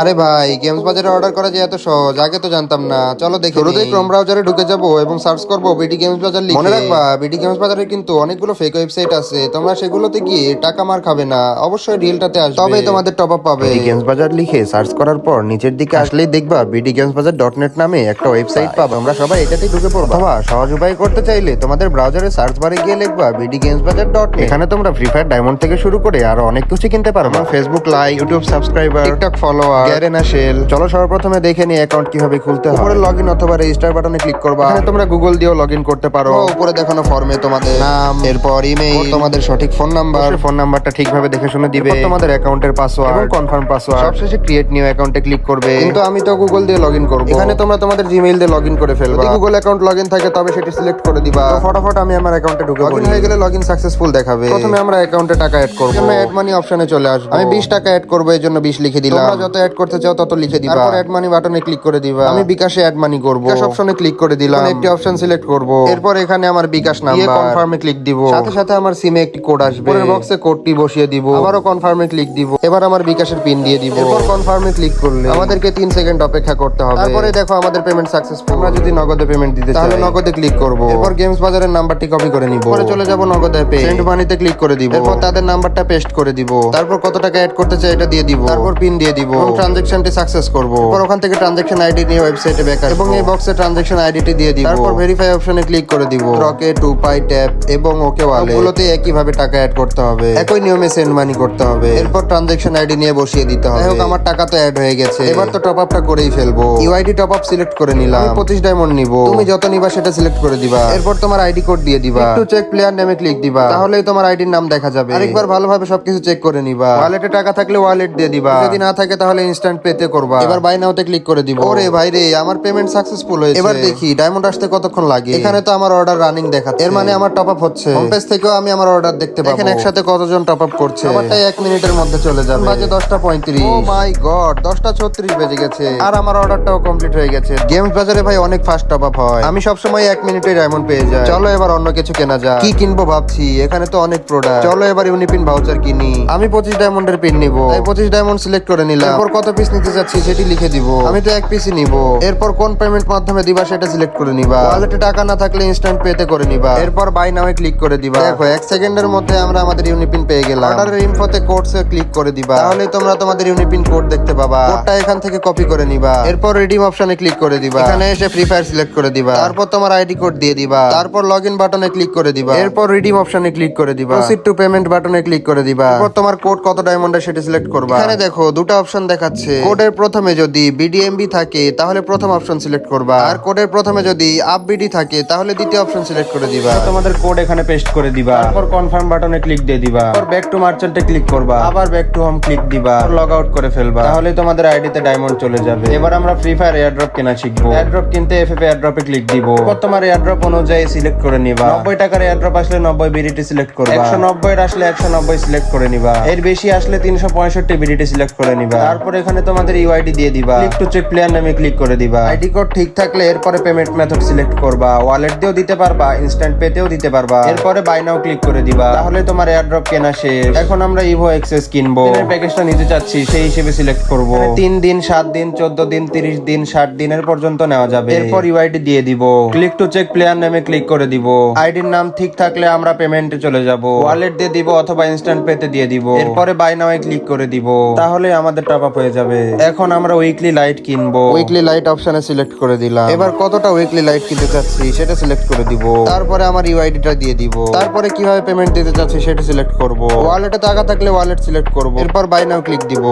আরে ভাই, গেমস বাজারে অর্ডার করা যে এত সহজ আগে তো জানতাম না। চলো দেখি। শুরুতেই ক্রোম ব্রাউজারে ঢুকে যাব এবং সার্চ করব বিডি গেমস বাজার লিখে। মনে রাখবা, বিডি গেমস বাজারে কিন্তু অনেকগুলো ফেক ওয়েবসাইট আছে, তোমরা সেগুলোতে গিয়ে টাকা মার খাবে না, অবশ্যই রিয়েলটাতে আসবে, তবেই তোমাদের টপ আপ পাবে। বিডি গেমস বাজার লিখে সার্চ করার পর নিচের দিকে আসলেই দেখবা বিডি গেমস বাজার .net নামে একটা ওয়েবসাইট পাবে। আমরা সবাই এটাতেই ঢুকে পড়বো। অথবা সহজ উপায় করতে চাইলে তোমাদের ব্রাউজারে সার্চ বারে গিয়ে লিখবা বিডি গেমস বাজার .net। এখানে তোমরা ফ্রি ফায়ার ডায়মন্ড থেকে শুরু করে আরো অনেক কিছু কিনতে পারো। Facebook like, YouTube subscriber, TikTok follower, Garena shell. চলো সর্বপ্রথমে দেখে নিই অ্যাকাউন্ট কিভাবে খুলতে হয়। উপরে লগইন অথবা রেজিস্টার বাটনে ক্লিক করবা। এখানে তোমরা গুগল দিয়েও লগইন করতে পারো। উপরে দেখানো ফর্মে তোমাদের নাম, এরপর ইমেইল, তোমাদের সঠিক ফোন নাম্বার, ফোন নাম্বারটা ঠিকভাবে দেখে শুনে দিবে, তোমাদের অ্যাকাউন্টের পাসওয়ার্ড এবং কনফার্ম পাসওয়ার্ড। সবশেষে ক্রিয়েট নিউ অ্যাকাউন্টে ক্লিক করবে। কিন্তু আমি তো গুগল দিয়ে লগইন করব। এখানে তোমরা তোমাদের জিমেইল দিয়ে লগইন করে ফেলবা। যদি গুগল অ্যাকাউন্ট লগইন থাকে তবে সেটি সিলেক্ট করে দিবা। তো ফটাফট আমি আমার অ্যাকাউন্টে ঢুকে পড়ি। লগইন হয়ে গেলে লগইন সাকসেসফুল দেখাবে। প্রথমে আমরা অ্যাকাউন্টে টাকা অ্যাড করব। এখানে অ্যাড মানি অপশনে চলে আসবে। আমি 20 টাকা অ্যাড করব, এর জন্য 20 লিখে দিলাম। তোমরা যত অ্যাড করতে চাও তত লিখে দিবা। তারপর অ্যাড মানি বাটনে ক্লিক করে দিবা। আমি বিকাশে অ্যাড মানি করব। বিকাশ অপশনে ক্লিক করে দিলাম। একটি অপশন সিলেক্ট করব। এরপর এখানে আমার বিকাশ নাম্বার, কনফার্মে ক্লিক দিব। সাথে সাথে আমার সিমে একটি কোড আসবে। পরের বক্সে কোডটি বসিয়ে দিব। আবারো কনফার্মে ক্লিক দিব। এবার আমার বিকাশের পিন দিয়ে দিব। এরপর কনফার্মে ক্লিক করলে আমাদেরকে 3 সেকেন্ড অপেক্ষা করতে হবে। তারপরে দেখো আমাদের পেমেন্ট সাকসেসফুল। আমরা যদি নগদে পেমেন্ট দিতে চাই তাহলে নগদে ক্লিক করব। এরপর গেমস বাজারের নাম্বারটি কপি করে নিব। পরে চলে যাব নগদ অ্যাপে, সেন্ড মানিতে ক্লিক করে দিব। এরপর তাদের নাম্বারটা পেস্ট করে দিব। তারপর কত টাকা অ্যাড করতে চাই এটা দিয়ে দিব। তারপর পিন দিয়ে দিব এবং ট্রানজাকশনটি সাকসেস করব। এরপর ওখান থেকে ট্রানজাকশন আইডি নিয়ে ওয়েবসাইটে ব্যাক আসবো এবং এই বক্সে ট্রানজাকশন আইডিটি দিয়ে দিব। তারপর ভেরিফাই অপশনে ক্লিক করে দিব। রকেট, টুপাই, ট্যাপ এবং ওকে ওয়ালেট, সবগুলোতে একই ভাবে টাকা অ্যাড করতে হবে। একই নিয়মে সেন্ড মানি করতে হবে। এরপর ট্রানজাকশন আইডি নিয়ে বসিয়ে দিতে হবে। যাই হোক, আমার টাকা তো অ্যাড হয়ে গেছে। এবার তো টপ আপটা করেই ফেলবো। ইউআইডি টপ আপ সিলেক্ট করে নিলাম। 25 ডায়মন্ড নিব। তুমি যত নিবা সেটা সিলেক্ট করে দিবা। এরপর তোমার আইডি কোড দিয়ে দিবা। একটু চেক প্লেয়ার নেমে ক্লিক দিবা, তাহলেই তোমার আইডির নাম দেখা যাবে। আরেকবার ভালোভাবে সবকিছু চেক করে নিবা। ওয়ালেটে টাকা থাকলে ওয়ালেট দিয়ে দিবা, যদি না থাকে তাহলে ইনস্ট্যান্ট পেতে করবা। এবার বাই নাওতে ক্লিক করে দিব। ওরে ভাই রে, আমার পেমেন্ট সাকসেসফুল হয়েছে। এবার দেখি ডায়মন্ড আসতে কতক্ষণ লাগে। এখানে তো আমার অর্ডার রানিং দেখাচ্ছে, এর মানে আমার টপ আপ হচ্ছে। হোম পেজ থেকেও আমি আমার অর্ডার দেখতে পাবো। এখানে একসাথে কতজন টপ আপ করছে। আমারটাই 1 মিনিটের মধ্যে চলে যাবে। বাজে 10:35। ও মাই গড, 10:36 বেজে গেছে আর আমার অর্ডারটাও কমপ্লিট হয়ে গেছে। গেমস বাজারে ভাই অনেক ফাস্ট টপ আপ হয়। আমি সবসময় 1 মিনিটে ডায়মন্ড পেয়ে যাই। চলো এবার অন্য কিছু কেনা যাক। কি কিনবো ভাবছি, এখানে তো অনেক প্রোডাক্ট। চলো এবার ইউনিপিন ভাউচার কিনি। আমি 25 ডায়মন্ডের পিন নিব, তাই 25 ডায়মন্ড সিলেক্ট করে নিলাম। এরপর কত পিস নিতে যাচ্ছি সেটি লিখে দিব। আমি তো 1 পিসই নিব। এরপর কোন পেমেন্ট মাধ্যমে দিবা সেটা সিলেক্ট করে নিবা। ওয়ালেটে টাকা না থাকলে ইনস্ট্যান্ট পেতে করে নিবা। এরপর বাই নাও এ ক্লিক করে দিবা। দেখো 1 সেকেন্ডের মধ্যে আমরা আমাদের ইউনিপিন পেয়ে গেলাম। অর্ডারের ইনফোতে কোডসে ক্লিক করে দিবা, তাহলে তোমরা তোমাদের ইউনিপিন কোড দেখতে পাবা। কোডটা এখান থেকে কপি করে নিবা। এরপর রিডিম অপশনে ক্লিক করে দিবা। এখানে এসে ফ্রি ফায়ার সিলেক্ট করে দিবা। তারপর তোমার আইডি কোড দিয়ে দিবা। তারপর লগইন বাটনে ক্লিক করে দিবা। এরপর রিডিম অপশনে ক্লিক করে দিবা। প্রসিড টু পেমেন্ট বাটনে ক্লিক করে দিবা। এরপর তোমার কোড কত ডায়মন্ডের সেটা সিলেক্ট করবা। এখানে দেখো দুটো অপশন দেখাচ্ছে। কোডের প্রথমে যদি বিডিএমবি থাকে তাহলে প্রথম অপশন সিলেক্ট করবা, আর কোডের প্রথমে যদি আপবিডি থাকে তাহলে দ্বিতীয় অপশন সিলেক্ট করে দিবা। তোমাদের কোড এখানে পেস্ট করে দিবা। তারপর কনফার্ম বাটনে ক্লিক দিয়ে দিবা। তারপর ব্যাক টু মার্চেন্টে ক্লিক করবা। আবার ব্যাক টু হোম ক্লিক দিবা। লগ আউট করে ফেলবা, তাহলে তোমাদের আইডিতে ডায়মন্ড চলে যাবে। এবার আমরা ফ্রি ফায়ার এয়ারড্রপ কেনা শিখবো। এয়ারড্রপ কিনতে এফএফ এয়ারড্রপে ক্লিক দিব। এরপর তোমার এয়ারড্রপ অনুযায়ী সিলেক্ট করে নিবা। 90 টাকার এয়ারড্রপ আসলে 90 বিডিটি সিলেক্ট করবা। 190 এর আসলে 190 সিলেক্ট করে নিবা। এর বেশি আসলে 365 বিডিটি সিলেক্ট করে নিবা। তারপর এখানে তোমাদের ইউআইডি দিয়ে দিবা। ক্লিক টু চেক প্লেয়ার নামে ক্লিক করে দিবা। আইডি কোড ঠিক থাকলে এরপরে পেমেন্ট মেথড সিলেক্ট করবা। ওয়ালেট দিয়েও দিতে পারবা, ইনস্ট্যান্ট পেতেও দিতে পারবা। এরপরে বাই নাও ক্লিক করে দিবা, তাহলে তোমার এয়ারড্রপ কেনা শেষ। এখন আমরা ইভো এক্সেস কিনবো। প্যাকেজটা নিতে চাচ্ছি সেই হিসেবে সিলেক্ট করব। 3 দিন, 7 দিন, 14 দিন, 30 দিন, 60 দিনের পর্যন্ত নেওয়া যাবে। এরপর ইউআইডি দিয়ে দিব। ক্লিক টু চেক প্লেয়ার নামে ক্লিক করে দিব। আইডির নাম ঠিক থাকলে আমরা পেমেন্টে চলে যাব। ওয়ালেট দিয়ে দিব অথবা ইনস্ট্যান্ট পেতে দিয়ে দিব। এরপরে বাই নাও এ ক্লিক করে দিব, তাহলে আমাদের টপ আপ হয়ে যাবে। এখন আমরা উইকলি লাইট কিনবো। উইকলি লাইট অপশনে সিলেক্ট করে দিলাম। এবার কতটা উইকলি লাইট কিনতে চাচ্ছি সেটা সিলেক্ট করে দিব। তারপরে আমার ইউআইডিটা দিয়ে দিব। তারপরে কিভাবে পেমেন্ট দিতে চাচ্ছি সেটা সিলেক্ট করব। ওয়ালেটে টাকা থাকলে ওয়ালেট সিলেক্ট করব। এরপর বাই নাও ক্লিক দিব।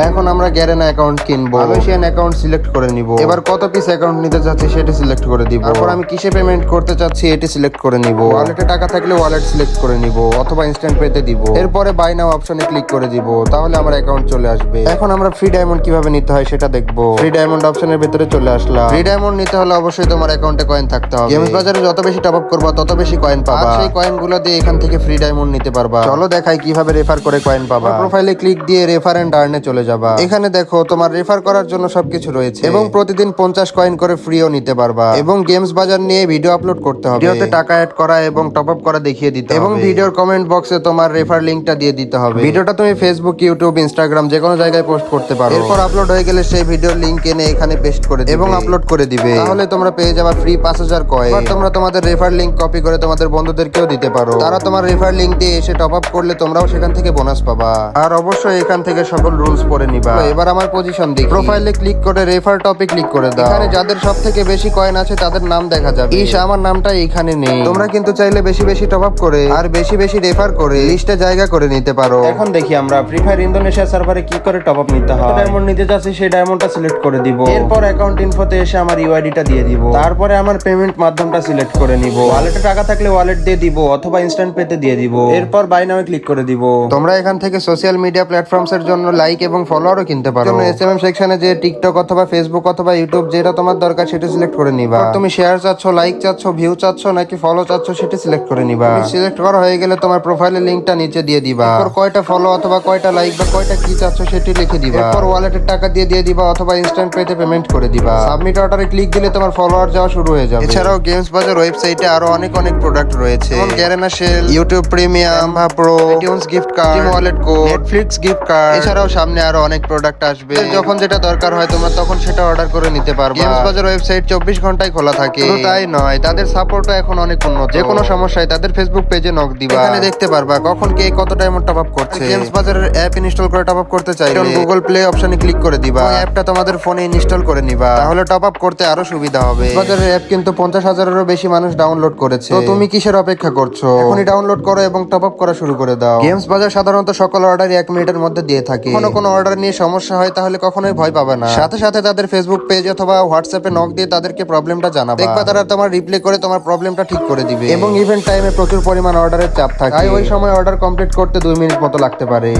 এখন আমরা গ্যারেনা অ্যাকাউন্ট কিনবো। মালয়েশিয়ান অ্যাকাউন্ট সিলেক্ট করে নিব। এবার কত পিস অ্যাকাউন্ট নিতে চাচ্ছি সেটা সিলেক্ট করে দিব। তারপর আমি কিসে পেমেন্ট করতে চাচ্ছি এটি সিলেক্ট করে নিব। ওয়ালেটে টাকা থাকলে ওয়ালেট সিলেক্ট করে নিব অথবা ইনস্ট্যান্ট পেতে দিব। এরপরে বাই নাও অপশনে ক্লিক করে দিব, তাহলে আমার অ্যাকাউন্ট চলে আসবে। এখন আমরা ফ্রি ডায়মন্ড কিভাবে নিতে হয় সেটা দেখবো। ফ্রি ডায়মন্ড অপশনের ভিতরে চলে আসলাম। ফ্রি ডায়মন্ড নিতে হলে অবশ্যই তোমার অ্যাকাউন্টে কয়েন থাকতে হবে। গেমস বাজারে যত বেশি টপ আপ করবা তত বেশি কয়েন পাবা। আর সেই কয়েনগুলো দিয়ে এখান থেকে ফ্রি ডায়মন্ড নিতে পারবা। চলো দেখাই কিভাবে রেফার করে কয়েন পাবা। প্রোফাইলে ক্লিক দিয়ে রেফার এন্ড আর্নে চলে যাবা। এখানে দেখো তোমার রেফার করার জন্য সবকিছু রয়েছে এবং প্রতিদিন 50 কয়েন করে ফ্রিও নিতে পারবা। এবং গেমস বাজার নিয়ে ভিডিও আপলোড করতে হবে। ভিডিওতে টাকা অ্যাড করা এবং টপ আপ করা দেখিয়ে দিতে হবে এবং ভিডিওর কমেন্ট বক্সে তোমার রেফার লিংকটা দিয়ে দিতে হবে। ভিডিওটা তুমি ফেসবুক, ইউটিউব, ইনস্টাগ্রাম যে কোনো জায়গায় পোস্ট করতে পারো। এরপর আপলোড হয়ে গেলে সেই ভিডিওর লিংক এনে এখানে পেস্ট করে দিবে এবং আপলোড করে দিবে। তাহলে তোমরা পেয়ে যাবে ফ্রি 5000 কয়েন। এবার তোমরা তোমাদের রেফার লিংক কপি করে তোমাদের বন্ধুদেরকেও দিতে পারো। তারা তোমার রেফার লিংক দিয়ে এসে টপ আপ করলে তোমরাও সেখান থেকে বোনাস পাবা। আর অবশ্যই এখান থেকে সকল রুলস পড়ে নিবা। তো এবার আমার পজিশন দেখি। প্রোফাইলে ক্লিক করে রেফার টপে ক্লিক করে দাও। এখানে যাদের সবথেকে বেশি কয়েন আছে তাদের নাম দেখা যাবে। আমার নামটা এখানে নেই। তোমরা কিন্তু চাইলে বেশি বেশি টপ আপ করে আর বেশি বেশি রেফার করে লিস্টে জায়গা করে নিতে পারো। এখন দেখি আমরা ফ্রি ফায়ার ইন্দোনেশিয়া সার্ভারে কি করে টপ আপ নিতে হয়। ডায়মন্ড নিতে যাচ্ছি, সেই ডায়মন্ডটা সিলেক্ট করে দিব। এরপর অ্যাকাউন্ট ইনফোতে এসে আমার ইউআইডিটা দিয়ে দিব। তারপরে আমার পেমেন্ট মাধ্যমটা সিলেক্ট করে নিব। ওয়ালেটে টাকা থাকলে ওয়ালেট দিয়ে দিব অথবা ইনস্ট্যান্ট পেতে দিয়ে দিব। এরপর বাই নাও ক্লিক করে দিব। তোমরা এখান থেকে সোশ্যাল মিডিয়া প্ল্যাটফর্মস এর জন্য লাইক এবং ফলোয়ারও কিনতে পারো। তুমি এসএমএম সেকশনে যে টিকটক অথবা ফেসবুক অথবা ইউটিউব যেটা তোমার দরকার সেটা সিলেক্ট করে নিবা। তুমি শেয়ার চাচ্ছ, লাইক চাচ্ছ, ভিউ চাচ্ছ নাকি ফলো চাচ্ছ সেটা সিলেক্ট করে নিবা। সিলেক্ট করা হয়ে গেলে তোমার প্রোফাইলের লিংকটা নিচে দিয়ে দিবা। এরপর কয়টা ফলো অথবা কয়টা লাইক বা কয়টা কি চাচ্ছ সেটি লিখে দিবা। এরপর ওয়ালেটের টাকা দিয়ে দিবা অথবা ইনস্ট্যান্ট পেতে পেমেন্ট করে দিবা। সাবমিট অর্ডারে ক্লিক দিলে তোমার ফলোয়ার যাওয়া শুরু হয়ে যাবে। এছাড়াও গেমস বাজার ওয়েবসাইটে আরো অনেক প্রোডাক্ট রয়েছে, যেমন Garena shell, YouTube premium, pro, iTunes gift card, wallet code, Netflix gift card. এছাড়াও সামনে আরো অনেক প্রোডাক্ট আসবে। যখন যেটা দরকার হয় তোমরা তখন সেটা অর্ডার করে নিতে পারবে। গেমস বাজার ওয়েবসাইট 24 ঘন্টায় খোলা থাকে। শুধু তাই নয়, তাদের সাপোর্টও এখন অনেক উন্নত। যে কোনো সমস্যায় তাদের ফেসবুক পেজে নক দিবা। এখানে দেখতে পারবা কখন কে কত টাইম টপ আপ করছে। গেমস বাজারের অ্যাপ ইনস্টল করে টপ আপ করতে চাইলে গুগল প্লে অপশনে ক্লিক করে দিবা। অ্যাপটা তোমাদের ফোনে ইনস্টল করে নিবা, তাহলে টপ আপ করতে আরো সুবিধা হবে। বাজারের অ্যাপ কিন্তু 50,000-এরও বেশি মানুষ ডাউনলোড করেছে। তো তুমি কিসের অপেক্ষা করছো? এখনই ডাউনলোড করো এবং টপ আপ করা শুরু করে দাও। গেমস বাজার সাধারণত সকল অর্ডারই 1 মিনিটের মধ্যে দিয়ে থাকে। কোনো অর্ডার নিয়ে সমস্যা হয় তাহলে কখনোই ভয় পাবে না। সাথে সাথে তাদের ফেসবুক পেজ অথবা হোয়াটসঅ্যাপে নক দিয়ে তাদেরকে প্রবলেমটা জানাবা। দেখবা তারা তোমার রিপ্লে করে তোমার প্রবলেমটা ঠিক করে দিবে। এবং ইভেন্ট টাইমে প্রচুর পরিমাণ অর্ডারের চাপ থাকে, তাই ওই সময় অর্ডার কমপ্লিট করতে 2 মিনিট মতো লাগতে পারে।